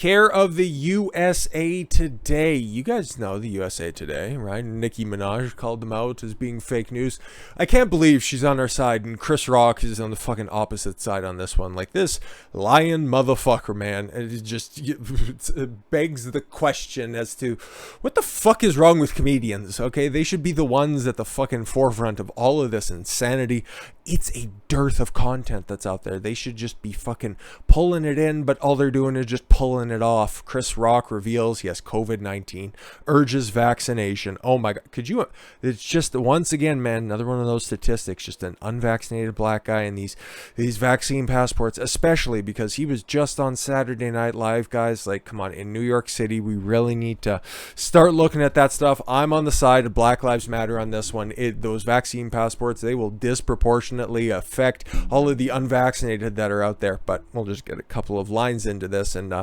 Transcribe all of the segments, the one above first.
Care of the USA Today. You guys know the USA Today, right? Nicki Minaj called them out as being fake news. I can't believe she's on our side and Chris Rock is on the fucking opposite side on this one. Like, this lying motherfucker, man. It begs the question as to what the fuck is wrong with comedians, okay? They should be the ones at the fucking forefront of all of this insanity. It's a dearth of content that's out there. They should just be fucking pulling it in, but all they're doing is just pulling it off. Chris Rock reveals he has COVID-19, urges vaccination. Oh my God. It's just, once again, man, another one of those statistics, just an unvaccinated black guy and these vaccine passports, especially because he was just on Saturday Night Live, guys. Like, come on, in New York City, we really need to start looking at that stuff. I'm on the side of Black Lives Matter on this one. Those vaccine passports, they will disproportionately affect all of the unvaccinated that are out there. But we'll just get a couple of lines into this and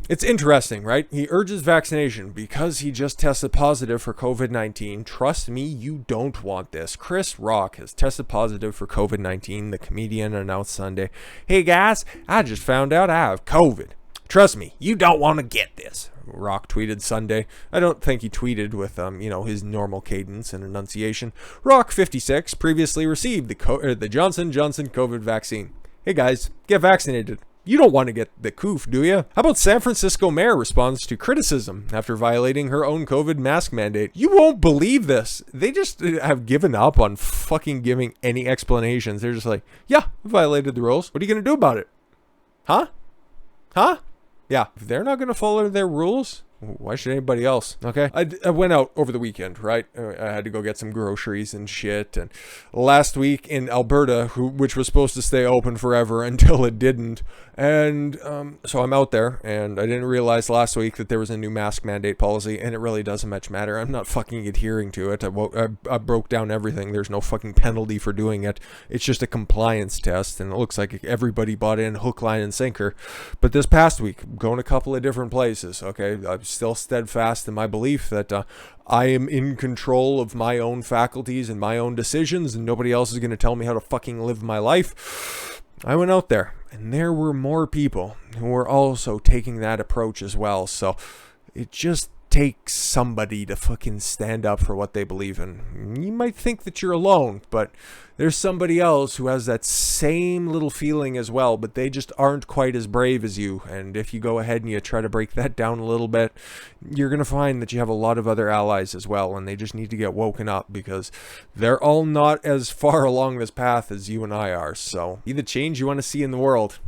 it's interesting, right? He urges vaccination because he just tested positive for COVID-19. Trust me, you don't want this. Chris Rock has tested positive for COVID-19. The comedian announced Sunday, "Hey guys, I just found out I have COVID. Trust me, you don't want to get this." Rock tweeted Sunday. I don't think he tweeted with his normal cadence and enunciation. Rock 56 previously received the Johnson & Johnson COVID vaccine. Hey guys, get vaccinated. You don't want to get the coof, do you? How about San Francisco mayor responds to criticism after violating her own COVID mask mandate? You won't believe this. They just have given up on fucking giving any explanations. They're just like, yeah, I violated the rules. What are you going to do about it? Huh? Yeah, if they're not going to follow their rules, why should anybody else? Okay. I went out over the weekend, right? I had to go get some groceries and shit. And last week in Alberta, which was supposed to stay open forever until it didn't. And so I'm out there, and I didn't realize last week that there was a new mask mandate policy, and it really doesn't much matter. I'm not fucking adhering to it. I broke down everything. There's no fucking penalty for doing it. It's just a compliance test, and it looks like everybody bought in hook, line, and sinker. But this past week, going a couple of different places, okay? I'm still steadfast in my belief that I am in control of my own faculties and my own decisions, and nobody else is going to tell me how to fucking live my life. I went out there, and there were more people who were also taking that approach as well. So it just takes somebody to fucking stand up for what they believe in. You might think that you're alone, but there's somebody else who has that same little feeling as well, but they just aren't quite as brave as you. And if you go ahead and you try to break that down a little bit, you're going to find that you have a lot of other allies as well, and they just need to get woken up because they're all not as far along this path as you and I are. So be the change you want to see in the world.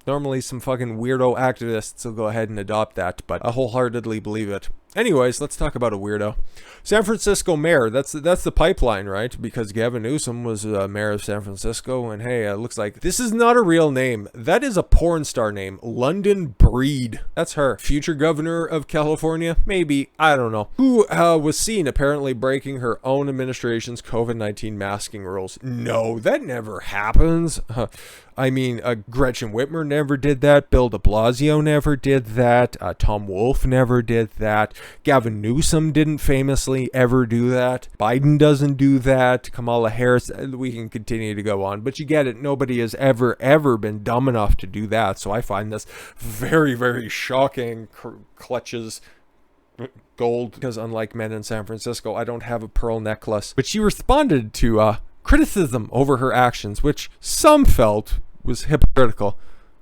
Normally some fucking weirdo activists will go ahead and adopt that, but I wholeheartedly believe it. Anyways, let's talk about a weirdo. San Francisco mayor, that's the pipeline, right? Because Gavin Newsom was mayor of San Francisco, and hey, it looks like this is not a real name. That is a porn star name, London Breed. That's her. Future governor of California? Maybe, I don't know. Who was seen apparently breaking her own administration's COVID-19 masking rules. No, that never happens. I mean, Gretchen Whitmer never did that. Bill de Blasio never did that. Tom Wolfe never did that. Gavin Newsom didn't famously ever do that. Biden doesn't do that. Kamala Harris, we can continue to go on. But you get it. Nobody has ever been dumb enough to do that. So I find this very, very shocking. Clutches gold, because unlike men in San Francisco, I don't have a pearl necklace. But she responded to criticism over her actions, which some felt was hypocritical.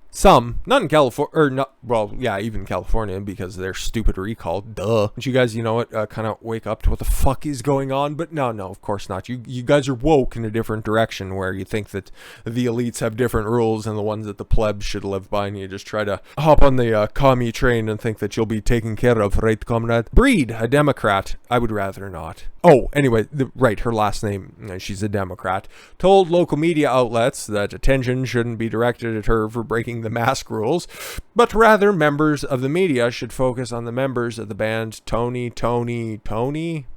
Some, not in California, or not, well, yeah, even California, because they're stupid recall, duh. But you guys, you know what, kind of wake up to what the fuck is going on, but no, of course not. You guys are woke in a different direction, where you think that the elites have different rules and the ones that the plebs should live by, and you just try to hop on the commie train and think that you'll be taken care of, right, comrade? Breed, a Democrat. I would rather not. Oh, anyway, right, her last name, she's a Democrat, told local media outlets that attention shouldn't be directed at her for breaking the mask rules, but rather members of the media should focus on the members of the band Tony,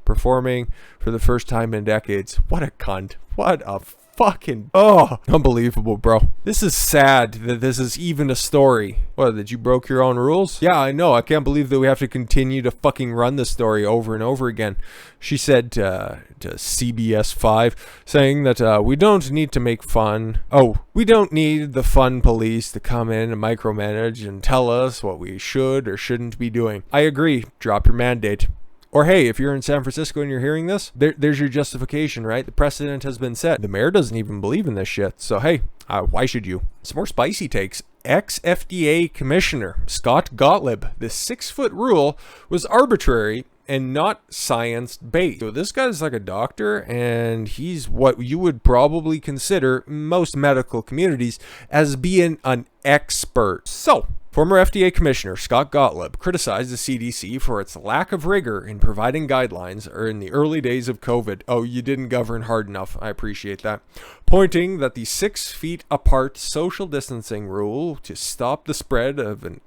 performing for the first time in decades. What a cunt. What a fucking, oh, unbelievable, bro. This is sad that this is even a story. What, that you broke your own rules? Yeah, I know. I can't believe that we have to continue to fucking run this story over and over again. She said to CBS 5, saying that we don't need to make fun. Oh, we don't need the fun police to come in and micromanage and tell us what we should or shouldn't be doing. I agree. Drop your mandate. Or hey, if you're in San Francisco and you're hearing this, there's your justification, right? The precedent has been set. The mayor doesn't even believe in this shit. So hey, why should you? Some more spicy takes. Ex-FDA Commissioner Scott Gottlieb. This 6-foot rule was arbitrary and not science-based. So this guy's like a doctor, and he's what you would probably consider most medical communities as being an expert. So, former FDA Commissioner Scott Gottlieb criticized the CDC for its lack of rigor in providing guidelines in the early days of COVID. Oh, you didn't govern hard enough. I appreciate that. Pointing that the 6 feet apart social distancing rule to stop the spread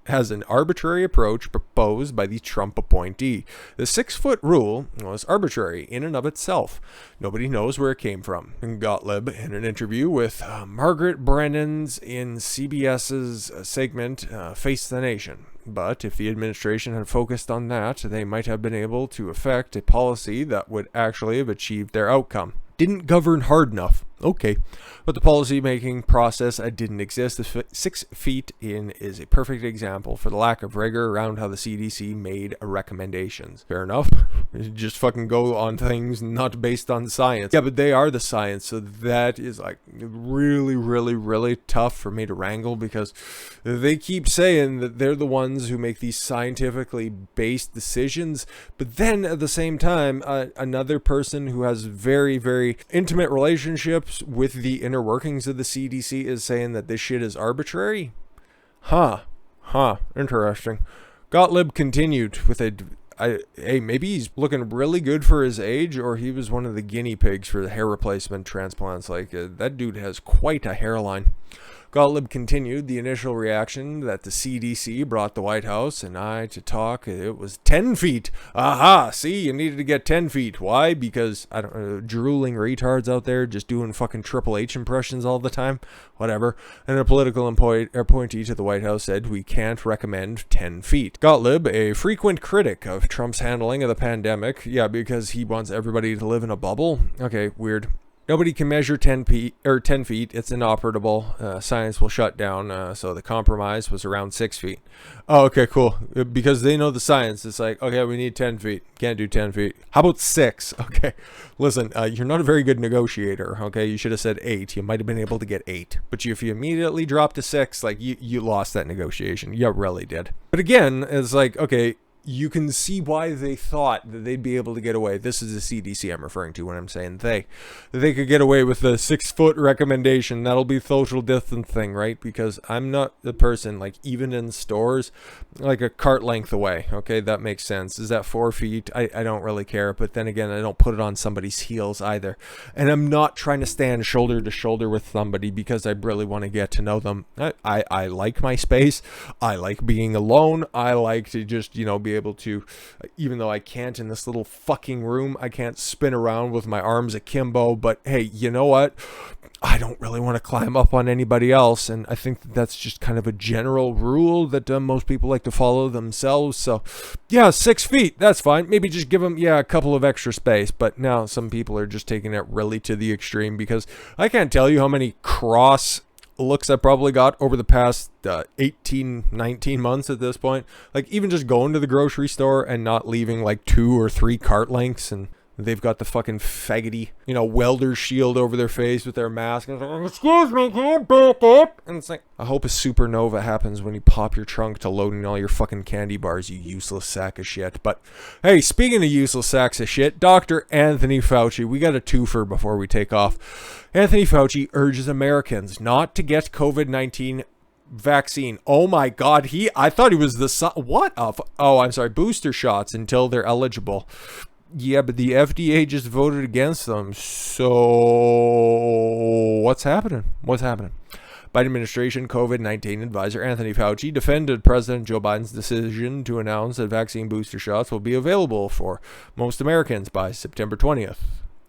has an arbitrary approach proposed by the Trump appointee. The 6-foot rule was arbitrary in and of itself. Nobody knows where it came from. And Gottlieb, in an interview with Margaret Brennan's in CBS's segment Face the Nation. But if the administration had focused on that, they might have been able to effect a policy that would actually have achieved their outcome. Didn't govern hard enough. Okay. But the policy-making process didn't exist. The 6 feet in is a perfect example for the lack of rigor around how the CDC made recommendations. Fair enough. Just fucking go on things not based on science. Yeah, but they are the science, so that is like really, really, really tough for me to wrangle, because they keep saying that they're the ones who make these scientifically based decisions, but then at the same time, another person who has very, very intimate relationships with the inner workings of the CDC is saying that this shit is arbitrary? Interesting. Gottlieb continued with hey, maybe he's looking really good for his age, or he was one of the guinea pigs for the hair replacement transplants. Like, that dude has quite a hairline. Gottlieb continued the initial reaction that the CDC brought the White House and I to talk. It was 10 feet. Aha, see, you needed to get 10 feet. Why? Because, I don't know, drooling retards out there just doing fucking Triple H impressions all the time. Whatever. And a political appointee to the White House said, we can't recommend 10 feet. Gottlieb, a frequent critic of Trump's handling of the pandemic. Yeah, because he wants everybody to live in a bubble. Okay, weird. Nobody can measure 10 feet. It's inoperable. Science will shut down. So the compromise was around 6 feet. Oh, okay, cool. Because they know the science. It's like, okay, we need 10 feet. Can't do 10 feet. How about 6? Okay. Listen, you're not a very good negotiator. Okay. You should have said 8. You might have been able to get 8. But if you immediately dropped to 6, like you lost that negotiation. You really did. But again, it's like, okay, you can see why they thought that they'd be able to get away. This is the CDC I'm referring to when I'm saying they could get away with the 6-foot recommendation. That'll be social distancing, right? Because I'm not the person, like, even in stores, like a cart length away. Okay, that makes sense. Is that 4 feet? I don't really care. But then again, I don't put it on somebody's heels either. And I'm not trying to stand shoulder to shoulder with somebody because I really want to get to know them. I like my space. I like being alone. I like to just, be able to, even though I can't in this little fucking room, I can't spin around with my arms akimbo, but hey, you know what? I don't really want to climb up on anybody else, and I think that's just kind of a general rule that most people like to follow themselves. So yeah, 6 feet, that's fine. Maybe just give them, a couple of extra space. But now some people are just taking it really to the extreme, because I can't tell you how many cross looks I probably got over the past 18, 19 months at this point. Like, even just going to the grocery store and not leaving like 2 or 3 cart lengths, and they've got the fucking faggoty, welder shield over their face with their mask. And it's like, excuse me, can you back up? And it's like, I hope a supernova happens when you pop your trunk to loading all your fucking candy bars, you useless sack of shit. But hey, speaking of useless sacks of shit, Dr. Anthony Fauci, we got a twofer before we take off. Anthony Fauci urges Americans not to get COVID-19 vaccine. Oh my God, I thought he was booster shots until they're eligible. Yeah, but the FDA just voted against them. So what's happening? Biden administration COVID-19 advisor Anthony Fauci defended President Joe Biden's decision to announce that vaccine booster shots will be available for most Americans by September 20th.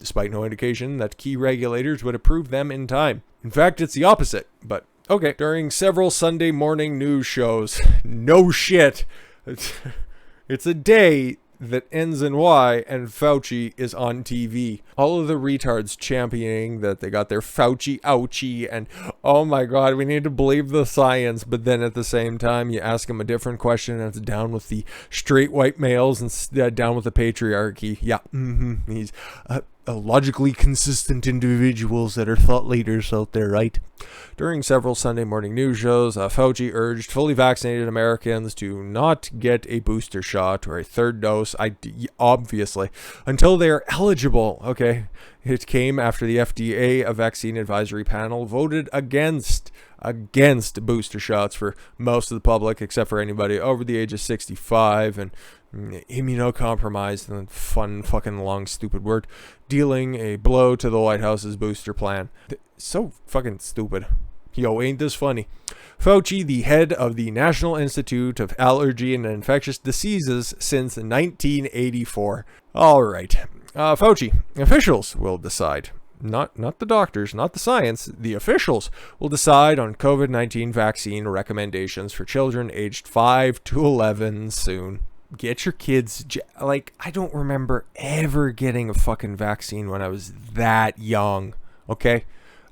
despite no indication that key regulators would approve them in time. In fact, it's the opposite, but okay. During several Sunday morning news shows, no shit, it's a day that ends in Y, and Fauci is on TV. All of the retards championing that they got their Fauci ouchie, and oh my god, we need to believe the science, but then at the same time, you ask them a different question, and it's down with the straight white males and down with the patriarchy. Yeah, he's logically consistent individuals that are thought leaders out there, right? During several Sunday morning news shows, Fauci urged fully vaccinated Americans to not get a booster shot or a third dose, obviously, until they are eligible. Okay, it came after the FDA, a vaccine advisory panel, voted against booster shots for most of the public, except for anybody over the age of 65 and immunocompromised, and fun fucking long stupid word, dealing a blow to the White House's booster plan. So fucking stupid. Yo, ain't this funny? Fauci, the head of the National Institute of Allergy and Infectious Diseases since 1984. All right. Fauci, officials will decide. Not the doctors, not the science. The officials will decide on COVID-19 vaccine recommendations for children aged 5 to 11 soon. Get your kids, like, I don't remember ever getting a fucking vaccine when I was that young, okay?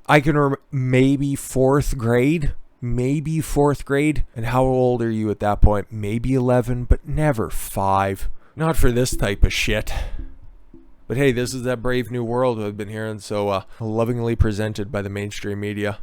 I can remember maybe fourth grade, and how old are you at that point? Maybe 11, but never 5. Not for this type of shit. But hey, this is that brave new world I've been hearing so lovingly presented by the mainstream media.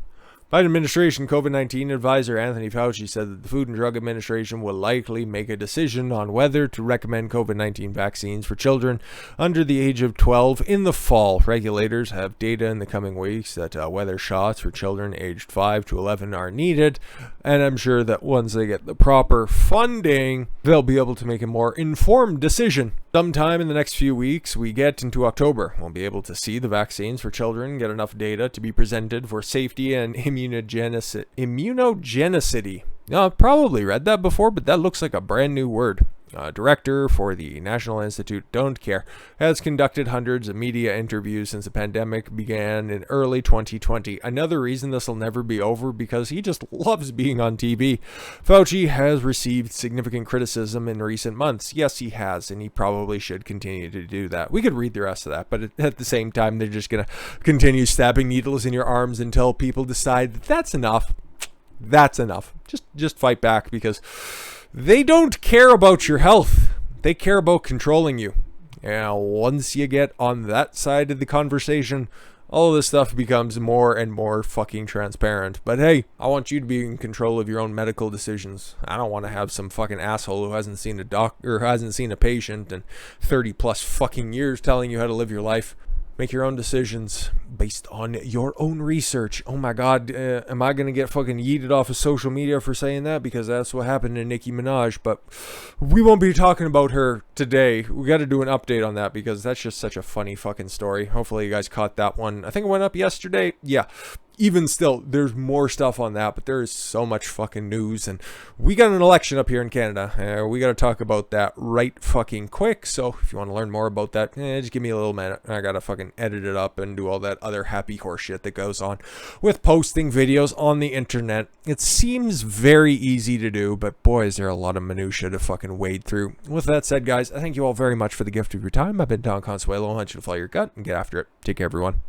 Biden administration COVID-19 advisor Anthony Fauci said that the Food and Drug Administration will likely make a decision on whether to recommend COVID-19 vaccines for children under the age of 12 in the fall. Regulators have data in the coming weeks that whether shots for children aged 5 to 11 are needed, and I'm sure that once they get the proper funding, they'll be able to make a more informed decision. Sometime in the next few weeks, we get into October. We'll be able to see the vaccines for children, get enough data to be presented for safety and immunogenicity. Now, I've probably read that before, but that looks like a brand new word. Director for the National Institute Don't Care has conducted hundreds of media interviews since the pandemic began in early 2020. Another reason this will never be over, because he just loves being on TV. Fauci has received significant criticism in recent months. Yes, he has, and he probably should continue to do that. We could read the rest of that, but at the same time, they're just going to continue stabbing needles in your arms until people decide that that's enough. That's enough. Just fight back, because they don't care about your health. They care about controlling you. And once you get on that side of the conversation, all of this stuff becomes more and more fucking transparent. But hey, I want you to be in control of your own medical decisions. I don't want to have some fucking asshole who hasn't seen a doctor or hasn't seen a patient in 30 plus fucking years telling you how to live your life. Make your own decisions based on your own research. Oh my god, am I going to get fucking yeeted off of social media for saying that? Because that's what happened to Nicki Minaj. But we won't be talking about her today. We got to do an update on that, because that's just such a funny fucking story. Hopefully you guys caught that one. I think it went up yesterday. Yeah. Even still, there's more stuff on that, but there is so much fucking news, and we got an election up here in Canada. We got to talk about that right fucking quick. So if you want to learn more about that, just give me a little minute. I got to fucking edit it up and do all that other happy horse shit that goes on with posting videos on the internet. It seems very easy to do, but boy, is there a lot of minutia to fucking wade through. With that said, guys, I thank you all very much for the gift of your time. I've been Don Consuelo. I want you to follow your gut and get after it. Take care, everyone.